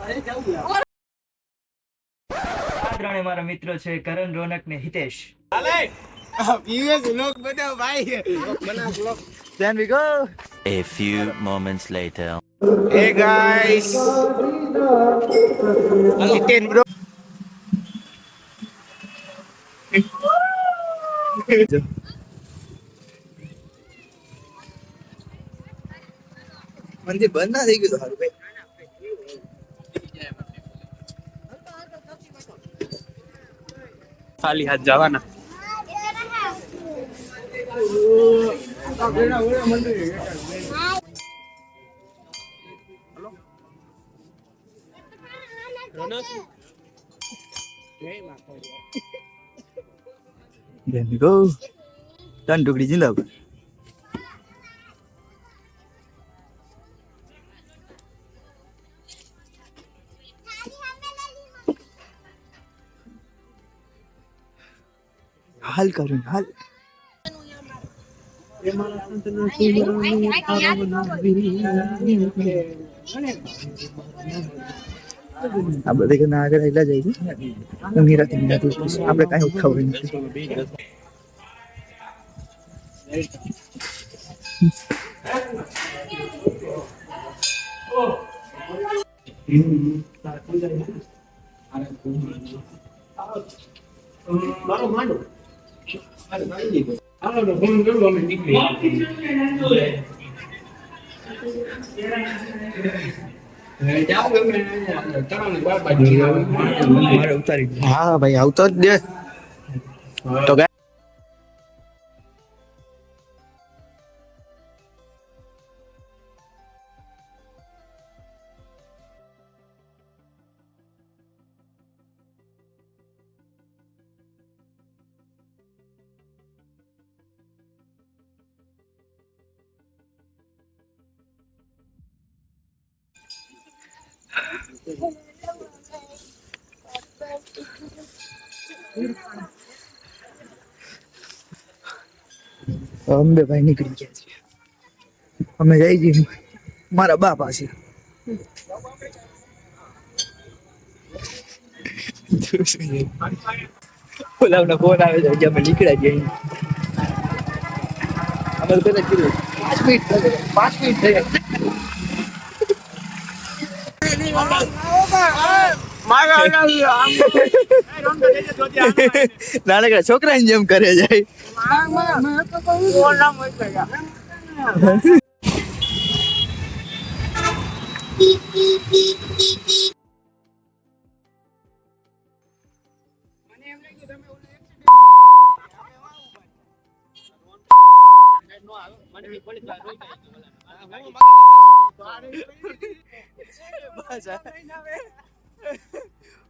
આ ત્રણે મારા મિત્રો છે, કરણ, રોનક ને Hitesh. Then we go. A few moments later. Hey guys. Hitin bro. મંદિર બંધ ના થઈ ગયું સારું ભાઈ. ખાલી હાથ જવાના. Then we go. Done ટુકડી જિંદાબાદ. હાલ કરું હાલ. આ બધે કે આગળ હેલા જાય છે ઊંઘી રાખી આપણે કાંઈ ખબર નથી. હા ભાઈ આવતો જ દે તો અંબે ભાઈ નીકળી ગયા છે. અમે જઈ જઈએ મારા બા પાસે. ઓલા ફોન આવે છે કે અમે નીકળ્યા જઈએ. અમે તો કદાચ કીધું 5 મિનિટ થઈ ગઈ. નાનકડા છોકરાની જેમ કરે જાય.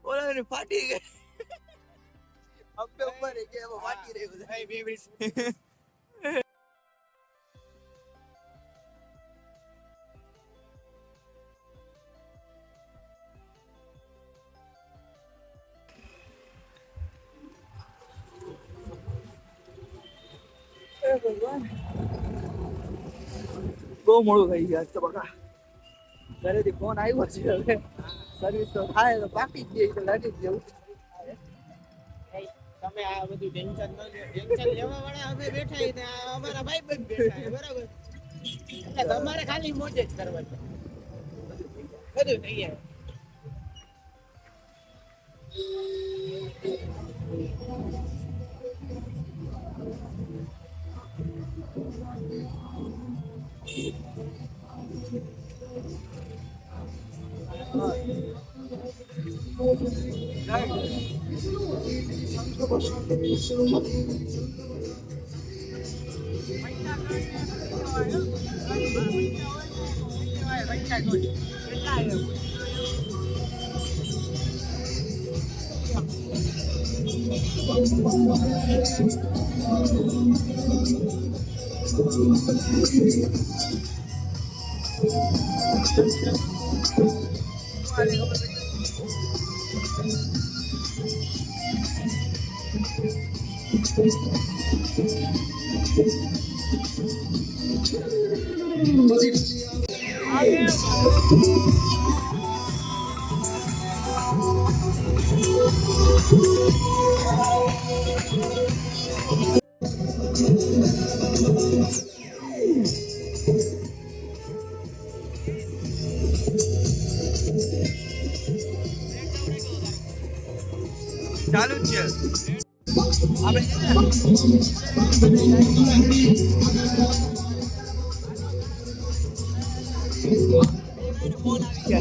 ઓલા ફાટી ગઈ. અબે ઉપર કે ફાટી રહ્યું છે. બહુ મોડું થઈ ગયા તો બકા. ઘરેથી ફોન આવ્યો છે હવે સર્વિસ તો થાય તો બાકી જ તો લાગી જ જવું. તમે આ બધું ટેન્શન ન લો. ટેન્શન લેવા વાળા અમે બેઠા છીએ, અમારા ભાઈબંધ બેઠા છે બરાબર. એટલે તમારે ખાલી મોજ જ કરવાની. બધું થઈ જાય. ચાલુ જ છે આપણે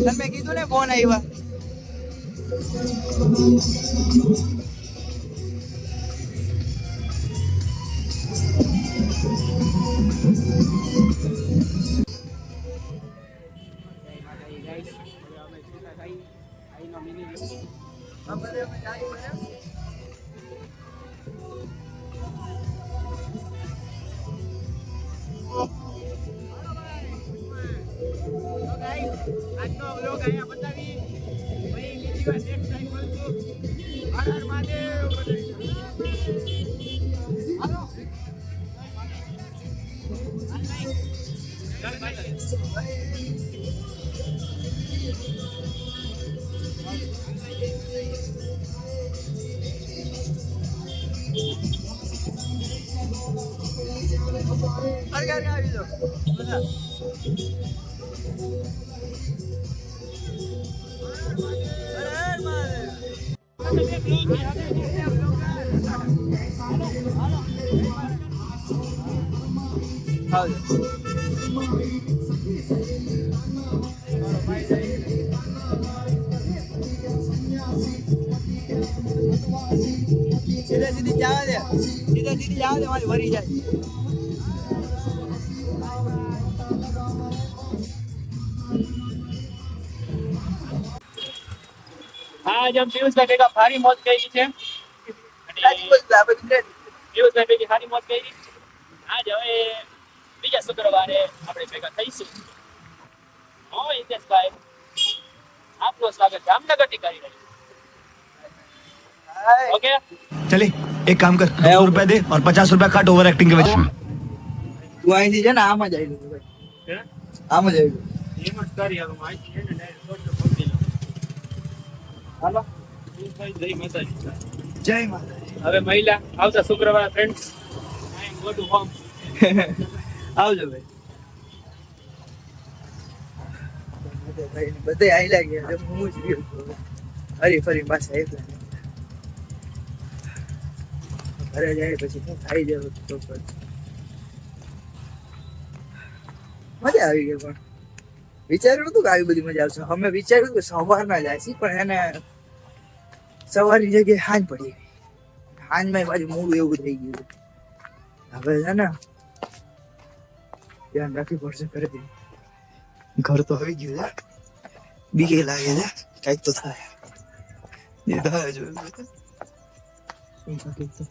તમે કીધું ને ફોન આવ્યા આજનો વ્લોગ અહીંયા બતાવી ભાઈ બીજી વાર નેક્સ્ટ ટાઈમ મળશું હર હર મહાદેવ હાલો ચાલ ભાઈ આવી જાઓ બધા સીધે સીધી જવા દે સીધે સીધી જવા દે મારી વરી જાય હા જેમ પિયુષભાઈ ભેગા ભારી મોજ કરી છે પિયુષભાઈ ભેગી સારી મોજ કરી આજ હવે બીજા શુક્રવારે આપણે ભેગા થઈશું હિતેશભાઈ આપનું સ્વાગત જામનગર થી કરી રહ્યું ઓકે चले एक काम कर 200 रुपए दे और 50 रुपए काट ओवर एक्टिंग के वजह से તું અહીંથી છે ને આમ જ આવી ભાઈ આમ જ આવી એમ જ કરી હવે માહિતી છે ને ડાયરેક્ટ પકડી લો હાલો જય માતાજી જય માતા હવે મહિલા આવતા શુક્રવારે friends I am go to home આવજો ભાઈ બધે આઈ લાગ્યા હું જ ગયો હરી ફરી પાછા એકલા ઘરે જાય પછી હું ખાઈ જાવ તો મજા આવી ગઈ પણ વિચાર્યું નતું કે આવી બધી મજા આવશે અમે વિચાર્યું કે સવારના જાય પણ એને સવારની જગ્યાએ હાંજ પડી ગઈ હાંજમાં પાછું મોડું એવું થઈ ગયું હવે છે ને ધ્યાન રાખવી પડશે ઘરેથી ઘર તો આવી ગયું છે બીકે લાગે છે કઈક તો થાય એ થાય જોયું શું થાય તો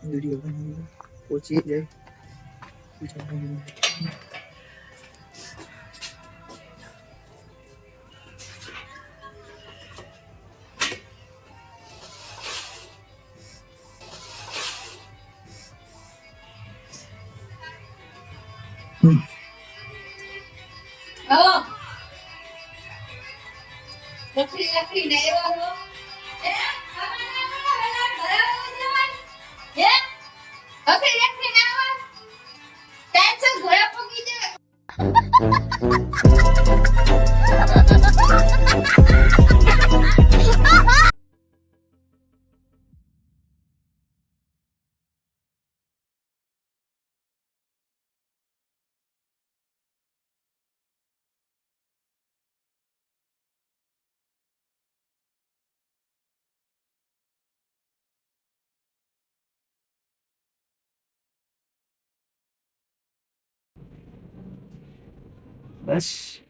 વિડીયો બનાવી પહોંચી જાય લખી ને એવા હો એ બસ